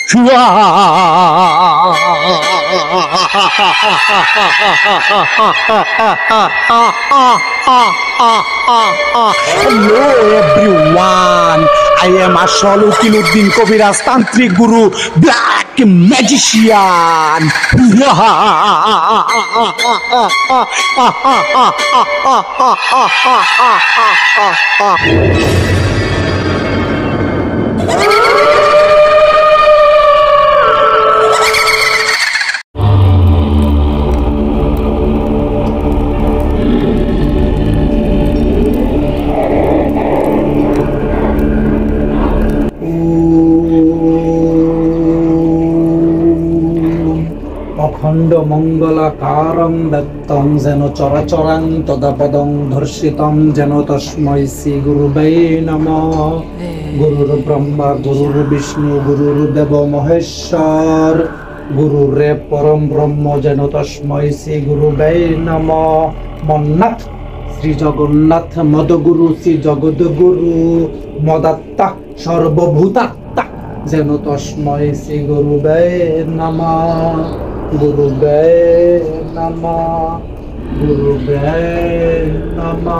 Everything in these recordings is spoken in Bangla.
Hello everyone, I am Ashol Ukiluddin Kobiraj, Tantric Guru, Black Magician. অখণ্ড মঙ্গলাকারং দত্তং যেন চরাচরাং তদাপদং ধর্ষিতং যেন তস্मै শ্রী গুরুবে নমঃ। গুরুর ব্রহ্মা গুরুর বিষ্ণু গুরুর দেব মহেশ্বর গুরুরে পরম ব্রহ্ম যেন তস্मै শ্রী গুরুবে নমঃ। মন্নাথ শ্রী জগন্নাথ মদগুরু শ্রী জগদ্গুরু মদাত্মা সর্বভূতাত্মা যেন তস্मै শ্রী গুরুবে নমঃ। গুরুবে নমঃ, গুরুবে নমঃ।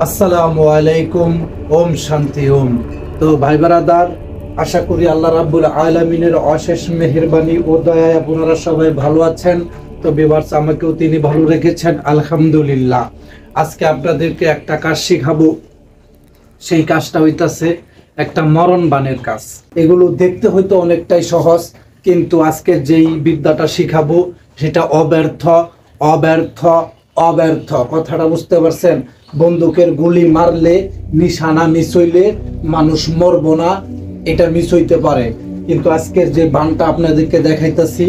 আসসালামু আলাইকুম, ওম শান্তি ওম। তো ভাই বারাদার, আশা করি আল্লাহ রাব্বুল আলামিনের অশেষ মেহেরবানি ও দয়ায় আপনারা সবাই ভালো আছেন। তো ভিউয়ার্স, আমাকেও তিনি ভালো রেখেছেন, আলহামদুলিল্লাহ। আজকে আপনাদেরকে একটা কাজ শিখাবো। সেই কাজটা হইতাছে একটা মরণ বানের কাজ। এগুলো দেখতে হয়তো অনেকটাই সহজ, কিন্তু আজকে যেই বিদ্যাটা শিখাবো সেটা অব্যর্থ অব্যর্থ অব্যর্থ। কথাটা বুঝতে পারছেন? বন্দুকের গুলি মারলে নিশানা মিস হইলে মানুষ মরবো না, এটা মিস হইতে পারে, কিন্তু আজকের যে বানটা আপনাদেরকে দেখাইতেছি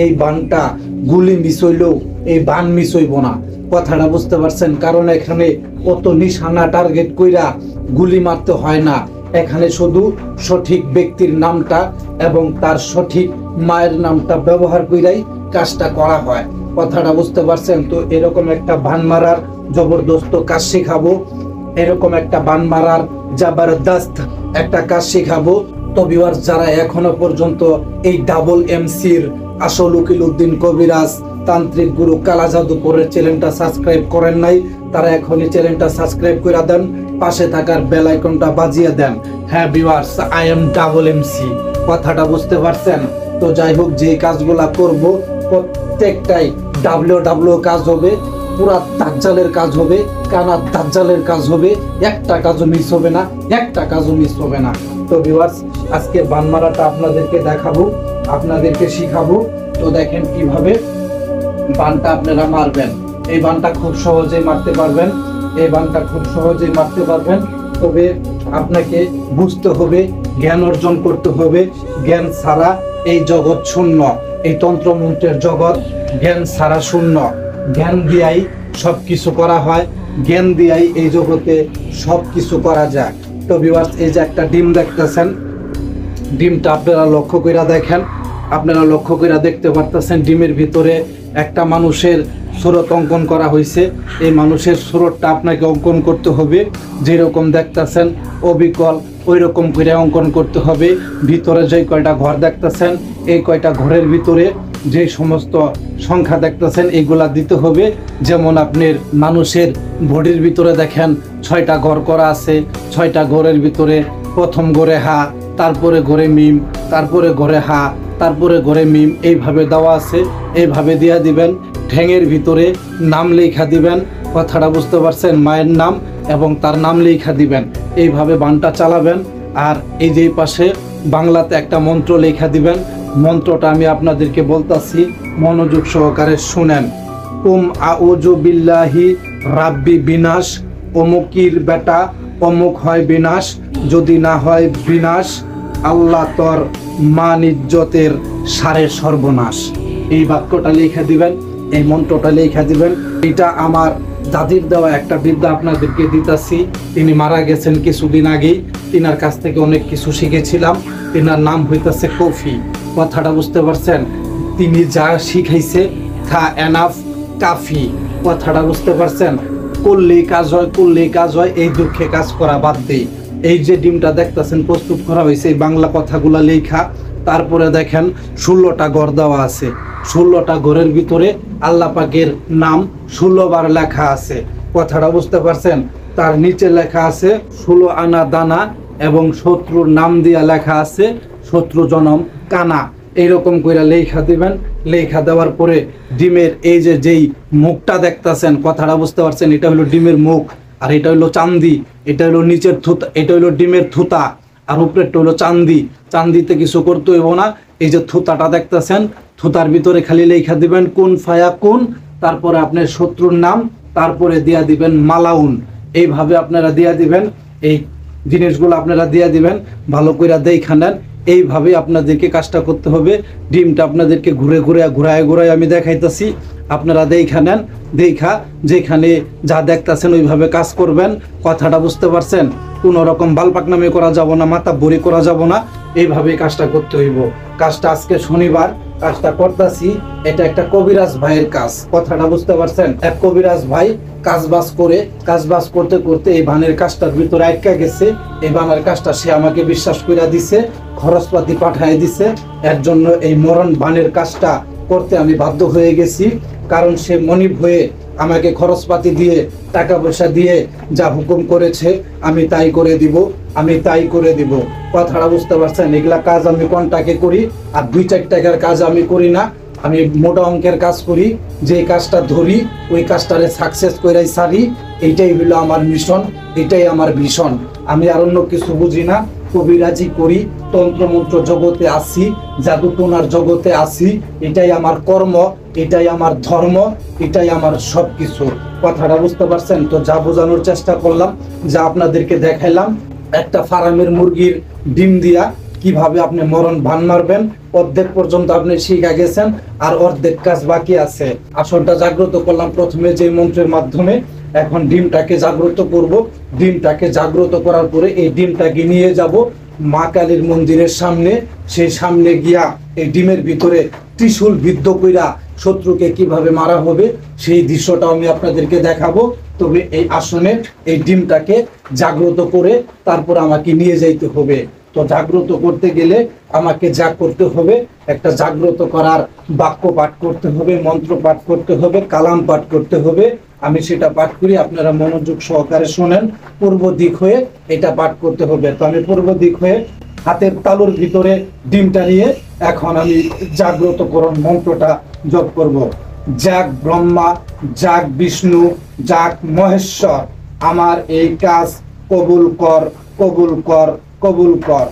এই বানটা গুলি মিস হইলেও এই বান মিস হইব না। কথাটা বুঝতে পারছেন? কারণ এখানে অত নিশানা টার্গেট কইরা গুলি মারতে হয় না। এখানে শুধু সঠিক ব্যক্তির নামটা এবং তার সঠিক মায়ের নামটা ব্যবহার কইরাই কাজটা করা হয়। কথাটা বুঝতে পারছেন? তো এরকম একটা বান মারার জবরদস্ত কাজ শেখাবো, এরকম একটা বান মারার জবরদস্ত একটা কাজ শেখাবো। তো ভিউয়ার্স, যারা এখনো পর্যন্ত এই ডাবল এমসির আসল উকিলউদ্দিন কবিরাজ তান্ত্রিক গুরু কালা জাদুপুরের চ্যানেলটা সাবস্ক্রাইব করেন নাই, তারা এখনই চ্যানেলটা সাবস্ক্রাইব করে দেন, পাশে থাকার বেল আইকনটা বাজিয়ে দেন। হ্যাঁ viewers, I am double MC. কথাটা বুঝতে পারছেন? তো যাই হোক, যে কাজগুলা করব প্রত্যেকটাই ডাব্লিউ কাজ হবে, পুরা দাজ্জালের কাজ হবে, কানা দাজ্জালের কাজ হবে, একটা কাজও মিস হবে না, একটা কাজও মিস হবে না। তো ভিউয়ার্স, আজকে বান মারাটা আপনাদেরকে দেখাবো, আপনাদেরকে শিখাবো। তো দেখেন কিভাবে বানটা আপনারা মারবেন। এই বানটা খুব সহজেই মারতে পারবেন, এই বানটা খুব সহজেই মারতে পারবেন। তবে আপনাকে বুঝতে হবে, জ্ঞান অর্জন করতে হবে। জ্ঞান ছাড়া এই জগৎ শূন্য, এই তন্ত্রমন্ত্রের জগৎ জ্ঞান ছাড়া শূন্য। জ্ঞান দিয়াই সব কিছু করা হয়, জ্ঞান দিয়াই এই জগতে সব কিছু করা যায়। তো ভিউয়ার্স, এই যে একটা ডিম দেখতেছেন, ডিমটা আপনারা লক্ষ্য করে দেখেন, আপনারা লক্ষ্য করে দেখতে পারতেছেন ডিমের ভিতরে একটা মানুষের সুরত অঙ্কন করা হয়েছে। এই মানুষের সুরতটা আপনাকে অঙ্কন করতে হবে, যেরকম দেখতেছেন অবিকল ওই রকম করে অঙ্কন করতে হবে। ভিতরে যে কয়টা ঘর দেখতেছেন, এই কয়টা ঘরের ভিতরে যে সমস্ত সংখ্যা দেখতেছেন এগুলা দিতে হবে। যেমন আপনার মানুষের বডির ভিতরে দেখেন 6টা ঘর করা আছে, 6টা ঘরের ভিতরে প্রথম ঘরে হা, তারপরে ঘরে মিম, তারপরে ঘরে হা, তারপরে ঘরে মিম, এইভাবে দেওয়া আছে। এইভাবে দিয়া দিবেন। ঠ্যাঙের ভিতরে নাম লেখা দিবেন। কথাটা বুঝতে পারছেন? মায়ের নাম এবং তার নাম লেখা দিবেন। এইভাবে বানটা চালাবেন। আর এই যে পাশে বাংলাতে একটা মন্ত্র লেখা দিবেন। মন্ত্রটা আমি আপনাদেরকে বলতাছি, মনোযোগ সহকারে শুনেন। ওম আউযু বিল্লাহি রাব্বি বিনাশ, অমুকির বেটা অমুক হয় বিনাশ, যদি না হয় বিনাশ আল্লাহ তোর মান ইজ্জতের সারে সর্বনাশ। এই বাক্যটা লেখা দিবেন, এই মন্ত্রটা লেখা দিবেন। এটা আমার দাদির দেওয়া একটা বিদ্যা আপনাদেরকে দিতাছি। তিনি মারা গেছেন কিছুদিন আগেই, তিনার কাছ থেকে অনেক কিছু শিখেছিলাম। তিনার নাম হইতাছে কফি। কথাটা বুঝতে পারছেন? তিনি যা শিখাইছে তা এনাফ কাফি। কথাটা বুঝতে পারছেন? করলেই কাজ হয়, করলেই কাজ হয়, এই দুঃখে কাজ করা বাদ দেই। এই যে ডিমটা দেখতেছেন প্রস্তুত করা হয়েছে এই বাংলা কথাগুলা লেখা, তারপরে দেখেন 16টা ঘর দেওয়া আছে। 16টা ঘরের ভিতরে আল্লাহ পাকের নাম 16 বার লেখা আছে। কথাটা বুঝতে পারছেন? তার নিচে লেখা আছে 16 আনা দানা এবং শত্রুর নাম দিয়া লেখা আছে শত্রু জনম কানা। এইরকম করে লেখা দিবেন। লেখা দেওয়ার পরে ডিমের এই যে যেই মুখটা দেখতেছেন, কথাটা বুঝতে পারছেন? এটা হলো ডিমের মুখ, আর এটা হলো চান্দি, এটা হলো নিচের থুতা, এটা হলো ডিমের থুতা, আর উপরেরটা হলো চান্দি। চান্দিতে কিছু করতে হইব না। এই যে থুতাটা দেখতেছেন, থুতার ভিতরে খালি লেখা দিবেন কুন ফায়া কুন, তারপরে আপনার শত্রুর নাম, তারপরে দিয়া দিবেন মালাউন। এইভাবে আপনারা দিয়া দিবেন। এই জিনিসগুলো আপনারা দিয়া দিবেন, ভালো করে দেখা নেন। এইভাবে আপনাদেরকে কাজটা করতে হবে। ডিমটা আপনাদেরকে ঘুরায় আমি দেখাইতেছি, আপনারা দেখা নেন। দেখা যেখানে যা দেখতেছেন ওইভাবে কাজ করবেন। কথাটা বুঝতে পারছেন? কোনো রকম বালপাকনামি করা যাব না, মাথা বড়ি করা যাব না, এইভাবে কাজটা করতে হইব। কাজটা আজকে শনিবার কাজটা করতেছি, এটা একটা কবিরাজ ভাইয়ের কাজ। কথাটা বুঝতে পারছেন? এক কবিরাজ ভাই কাজবাজ করতে করতে এই বানের কাজটার ভিতরে আটকা গেছে। এই বানের কাজটা সে আমাকে বিশ্বাস করে দিছে, খরচপাতি পাঠায় দিছে। এর জন্য এই মরণ বানের কাজটা করতে আমি বাধ্য হয়ে গেছি। কারণ সে মনিব হয়ে আমাকে খরচপাতি দিয়ে, টাকা পয়সা দিয়ে যা হুকুম করেছে আমি তাই করে দিব। কথাটা বুঝতে পারছেন? এগুলা কাজ আমি কন্টাকে করি, আর 2-4 টাকার কাজ আমি করি না। আমি মোটা অঙ্কের কাজ করি। যে কাজটা ধরি ওই কাজটারে সাকসেস কইরাই সারি। এইটাই হলো আমার মিশন, এটাই আমার ভীষণ। আমি আর অন্য কিছু বুঝি না। কবিরাজি করি, তন্ত্রমন্ত্র জগতে আসি, জাদুটোনার জগতে আসি। এটাই আমার কর্ম, এটাই আমার ধর্ম, এটাই আমার সব কিছু। কথাটা বুঝতে পারছেন? তো যা বোঝানোর চেষ্টা করলাম, যা আপনাদেরকে দেখাইলাম, একটা ফার্মের মুরগির ডিম দিয়া কিভাবে আপনি মরণ ভান মারবেন, অর্ধেক পর্যন্ত আপনি শিখা গেছেন, আর অর্ধেক কাজ বাকি আছে। আসনটা জাগ্রত করলাম প্রথমে যে মন্ত্রের মাধ্যমে। এখন ডিমটাকে জাগ্রত করব। ডিমটাকে জাগ্রত করার পরে এই ডিমটাকে নিয়ে যাব মা কালীর মন্দিরের সামনে। সেই সামনে গিয়া এই ডিমের ভিতরে ত্রিশূল বিদ্ধ কইরা শত্রুকে কিভাবে মারা হবে সেই দৃশ্যটা আমি আপনাদেরকে দেখাবো। তবে এই আসনে এই ডিমটাকে জাগ্রত করে তারপর আমাকে নিয়ে যাইতে হবে। তো জাগ্রত করতে গেলে আমাকে যা করতে হবে, একটা জাগ্রত করার বাক্য পাঠ করতে হবে, মন্ত্র পাঠ করতে হবে, কালাম পাঠ করতে হবে। আমি সেটা পাঠ করি, আপনারা মনোযোগ সহকারে শোনেন। পূর্ব দিক হয়ে এটা পাঠ করতে হবে। তো আমি পূর্ব দিক হয়ে হাতের তালুর ভিতরে ডিমটা নিয়ে এখন আমি জাগ্রতকরণ মন্ত্রটা জপ করব। যাক ব্রহ্মা, যাক বিষ্ণু, যাক মহেশ্বর, আমার এই কাজ কবুল কর, কবুল কর, কবুল কর।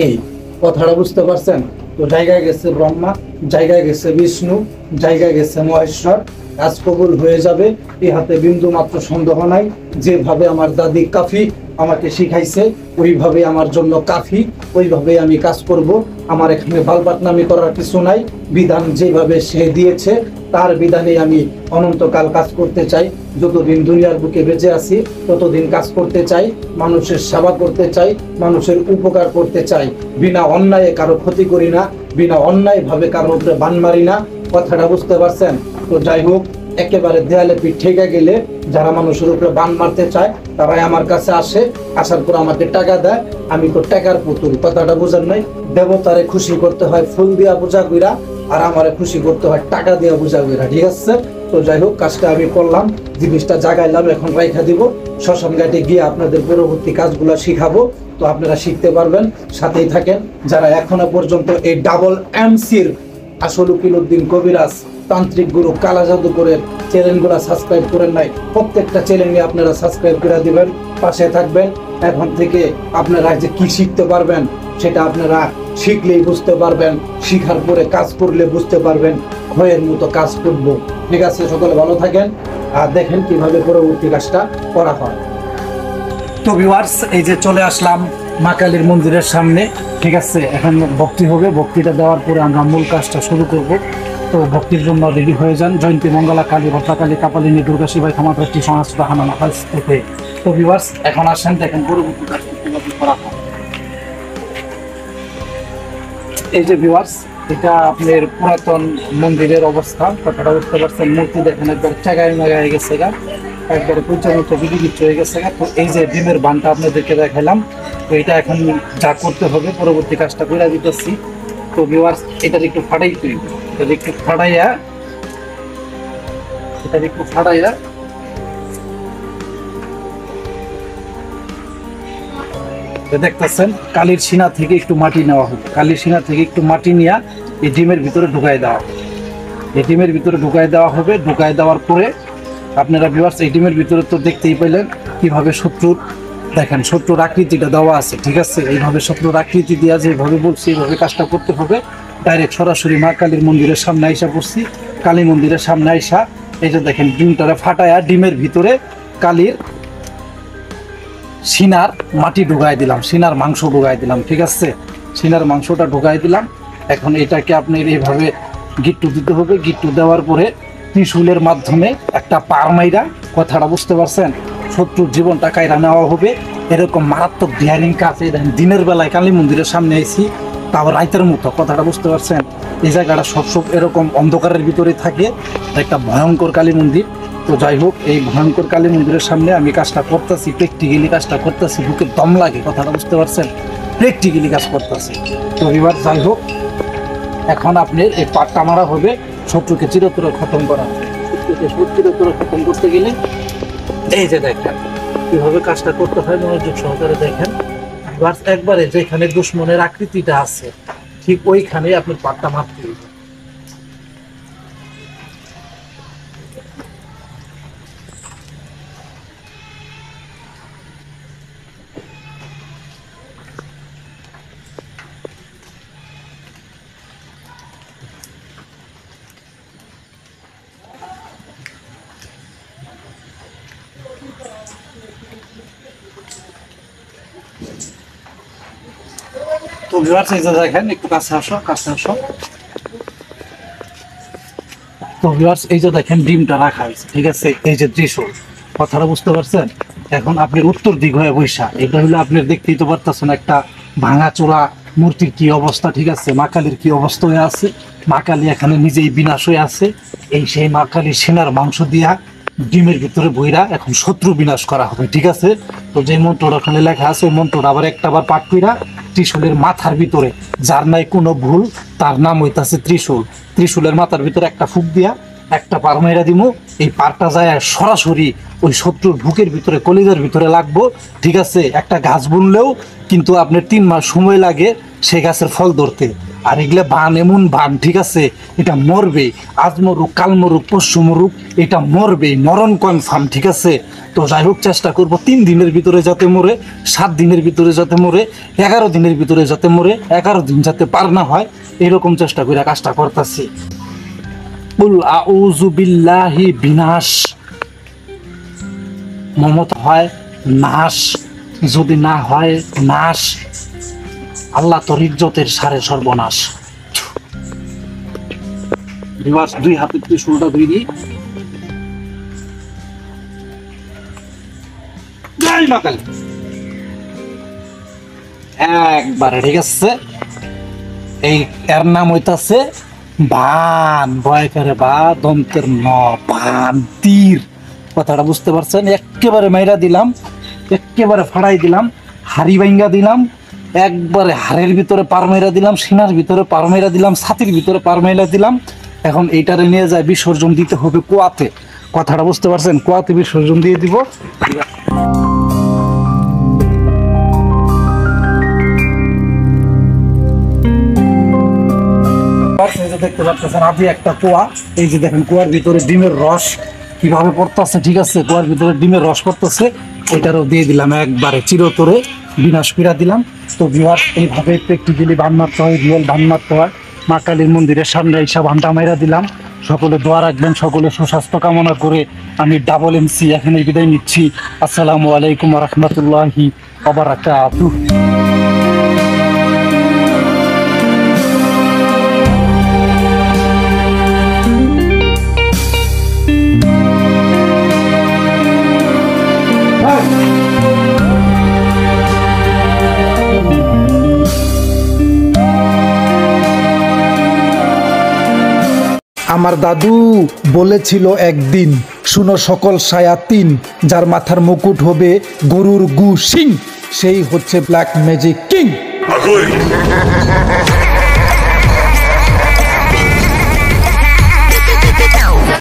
এই কথাটা বুঝতে পারছেন? তো জায়গায় গেছে ব্রহ্মা, জায়গায় গেছে বিষ্ণু, জায়গায় গেছে মহেশ্বর। কাজ কবুল হয়ে যাবে, এই হাতে বিন্দু মাত্র সন্দেহ নাই। যেভাবে আমার দাদি কাফি আমাকে শিখাইছে ওইভাবে আমার জন্য কাফি, ওইভাবে আমি কাজ করব। আমার এখানে বালবাটনামি করার কিছু নাই। বিধান যেভাবে সে দিয়েছে তার বিধানে আমি অনন্তকাল কাজ করতে চাই। যতদিন দুনিয়ার বুকে বেঁচে আছি ততদিন কাজ করতে চাই, মানুষের সেবা করতে চাই, মানুষের উপকার করতে চাই। বিনা অন্যায়ে কারো ক্ষতি করি না, বিনা অন্যায় ভাবে কারোর উপরে বান মারি না। কথাটা বুঝতে পারছেন? তো যাই হোক, একেবারে দেয়ালে পিঠ ঠেকে গেলে যারা মানুষের উপরে বান মারতে চায় তারাই আমার কাছে আসে। আসার পর আমাকে টাকা দেয়। আমি তো টাকার পুতুল। কথাটা বোঝার নাই? দেবতারে খুশি করতে হয় ফুল দিয়া পূজা কইরা, আর আমারে খুশি করতে হয় টাকা দিয়া পূজা কইরা। ঠিক আছে? তো যাই হোক, কাজটা আমি করলাম, জিনিসটা জাগাইলাম, এখন রাইখা দিব। শ্মশান ঘাটে গিয়ে আপনাদের পরবর্তী কাজগুলো শিখাবো। তো আপনারা শিখতে পারবেন, সাথেই থাকেন। যারা এখনো পর্যন্ত এই ডাবল এমসির আসল উকিলউদ্দিন কবিরাজ তান্ত্রিক গুরু কালা জাদুকরের চ্যানেলগুলো সাবস্ক্রাইব করেন নাই, প্রত্যেকটা চ্যানেলে আপনারা সাবস্ক্রাইব করে দিবেন, পাশে থাকবেন। এখন থেকে আপনারা যে কি শিখতে পারবেন সেটা আপনারা শিখলেই বুঝতে পারবেন, শিখার পরে কাজ করলে বুঝতে পারবেন। ভয়ের মতো কাজ করব। ঠিক আছে? সকলে ভালো থাকেন আর দেখেন কিভাবে পরবর্তী কাজটা করা হয়। তো ভিউয়ার্স, এই যে চলে আসলাম মা কালীর মন্দিরের সামনে। ঠিক আছে? এখন ভক্তি হবে, ভক্তিটা দেওয়ার পরে আমরা মূল কাজটা শুরু করব। তো ভক্তির জন্য রেডি হয়ে যান। জয়ন্তী মঙ্গলা কালী, ভদ্রকালী, কাপালিনী, দুর্গা, শিবাই, ক্ষমাপ্রার্থী, সহস্র হানা নাফাজ থেকে। তো ভিউয়ার্স, এখন আসেন দেখেন পরবর্তী কাজটা কিভাবে করা হয়। এই যে ভিউয়ার্স, এটা আপনার পুরাতন মন্দিরের অবস্থা। কথাটা বুঝতে পারছেন? মূর্তি দেখেন একবার চাগায় মাগায় গেছে গা। একবারে কুচামুচা বিলি বিচ্ছ হয়ে গেছে। তো এই যে ডিমের বানটা আপনাদেরকে দেখাইলাম, তো এটা এখন যা করতে হবে পরবর্তী কাজটা করে দিতেছি। তো ভিউয়ার্স এটার একটু ফাটাইতে হইবে, এটার একটু ফাটাইয়া দেখতেছেন কালির সিনা থেকে একটু মাটি নেওয়া হবে। কালির সিনা থেকে একটু মাটি নিয়ে এই ডিমের ভিতরে ঢুকাই দেওয়া হবে। এই ডিমের ভিতরে ঢুকাই দেওয়া হবে। ঢুকাই দেওয়ার পরে আপনারা ভিউয়ার্স এই ডিমের ভিতরে তো দেখতেই পেলেন কিভাবে শত্রুর, দেখেন শত্রুর আকৃতিটা দেওয়া আছে, ঠিক আছে। এইভাবে শত্রুর আকৃতি দেওয়া যেভাবে বলছি এইভাবে কাজটা করতে হবে। ডাইরেক্ট সরাসরি মা কালীর মন্দিরের সামনে আইসা পড়ছি। কালী মন্দিরের সামনে আইসা এই যে দেখেন ডিমটারে ফাটায়া ডিমের ভিতরে কালীর সিনার মাটি ঢুকাই দিলাম, সিনার মাংস ঢুকাই দিলাম, ঠিক আছে। সিনার মাংসটা ঢুকাই দিলাম। এখন এটাকে আপনি এইভাবে গিট্টু দিতে হবে। গিট্টু দেওয়ার পরে ত্রিশূলের মাধ্যমে একটা পার মাইরা, কথাটা বুঝতে পারছেন, শত্রুর জীবনটা কায়রা নেওয়া হবে। এরকম মারাত্মক ডিয়ারিং কাজ দিনের বেলায় কালী মন্দিরের সামনে আইছি, তাও রাইতের মতো, কথাটা বুঝতে পারছেন। এই জায়গাটা সব এরকম অন্ধকারের ভিতরে থাকে, একটা ভয়ঙ্কর কালী মন্দির। তো যাই হোক, এই ভয়ঙ্কর কালী মন্দিরের সামনে আমি কাজটা করতেছি, প্র্যাকটিক্যালি কাজটা করতেছি, বুকে দম লাগে, কথাটা বুঝতে পারছেন, প্র্যাকটিক্যালি কাজ করতেছি। তো এবার যাই হোক, এখন আপনার এই পাটটা মারা হবে, শত্রুকে চিরতরে খতম করা হবে। শত্রুকে চিরতরে খতম করতে গেলে এই যে দেখেন কিভাবে কাজটা করতে হয়, মনোযোগ সহকারে দেখেন। এবার একবারে যেখানে দুশ্মনের আকৃতিটা আছে ঠিক ওইখানে আপনি পাটটা মারতে হবে। তো ভিউয়ার্স এই যে দেখেন, একটু কাছে আসো, কাছে আসো। তো ভিউয়ার্স এই যে দেখেন ডিমটা রাখা হয়েছে, ঠিক আছে। এই যে ত্রিশূল, কথাটা বুঝতে পারছেন। এখন আপনি উত্তর দিক হয়ে বৈশা, এটা হলো আপনি দেখতেই তো পারতেছেন একটা ভাঙাচোরা মূর্তির কি অবস্থা, ঠিক আছে। মা কালীর কি অবস্থা হয়ে আছে, মা কালী এখানে নিজেই বিনাশ হয়ে আছে। এই সেই মা কালীর সেনার মাংস দিয়া ডিমের ভিতরে বইরা এখন শত্রু বিনাশ করা হবে, ঠিক আছে। তো যে মন্ত্রটা ওখানে লেখা আছে, ওই মন্ত্রটা আবার একটাবার পাঠ কইরা ত্রিশূলের মাথার ভিতরে, যার নাই কোনো ভুল তার নাম হইতাছে ত্রিশূল, ত্রিশূলের মাথার ভিতরে একটা ফুক দিয়া একটা পার মাইরা দিমু। এই পারটা যায় সরাসরি ওই শত্রুর বুকের ভিতরে, কলিজার ভিতরে লাগবো, ঠিক আছে। একটা গাছ বুনলেও কিন্তু আপনার 3 মাস সময় লাগে সেই গাছের ফল ধরতে। আর এগুলা বান, এমন বান, ঠিক আছে, এটা মরবে, আজ মরুক কাল মরুক পরশু মরুক, এটা মরবে, মরণ কনফার্ম, ঠিক আছে। তো যাই হোক, চেষ্টা করবো 3 দিনের ভিতরে যাতে মরে, 7 দিনের ভিতরে যাতে মরে, 11 দিনের ভিতরে যাতে মরে, 11 দিন যাতে পার না হয়, এরকম চেষ্টা করে কাজটা করতেছি। কুল আউযু বিল্লাহি, বিনাশ, মমত হয় নাশ, যদি না হয় নাশ, আল্লাহ তোর ইজ্জতের সারে সর্বনাশ। রিভার্স 2 হাতে ত্রিশূলটা ধরে দিই, জয় মা কালী, একবারে, ঠিক আছে। এই এর নাম হইতাছে বান, ভয় করে বা, দন্তের ন, বান, তীর, কথাটা বুঝতে পারছেন। একেবারে মাইরা দিলাম, একেবারে ফাড়াই দিলাম, হাড়ি ভাঙ্গা দিলাম, একবারে হাড়ের ভিতরে পার মাইরা দিলাম, সিনার ভিতরে পার মাইরা দিলাম, ছাতির ভিতরে পার মাইরা দিলাম। এখন এইটারে নিয়ে যায় বিসর্জন দিতে হবে কুয়াতে, কথাটা বুঝতে পারছেন, কুয়াতে বিসর্জন দিয়ে দিব। দেখতে পাচ্ছেন আদি একটা কুয়া, এই যে দেখেন কুয়ার ভিতরে ডিমের রস কিভাবে পড়তেছে, ঠিক আছে। কুয়ার ভিতরে ডিমের রস পড়তেছে, এটারও দিয়ে দিলাম, একবারে চিরতরে বিনাশ করে দিলাম। তো ভিউয়ার্স এইভাবে প্র্যাকটিক্যালি বান মারতে হয়, রিয়েল বান মারতে হয়। মা কালীর মন্দিরের সামনে এইসব বানটা মাইরা দিলাম। সকলে দোয়া রাখবেন, সকলে সুস্বাস্থ্য কামনা করে আমি ডাবল এমসি এখানে বিদায় নিচ্ছি। আসসালামু আলাইকুম ওয়া রাহমাতুল্লাহি ওয়া বারাকাতুহু। আমার দাদু বলেছিল একদিন, শুনো সকল শায়াতিন, যার মাথার মুকুট হবে গরুর গু সিং, সেই হচ্ছে ব্ল্যাক ম্যাজিক কিং।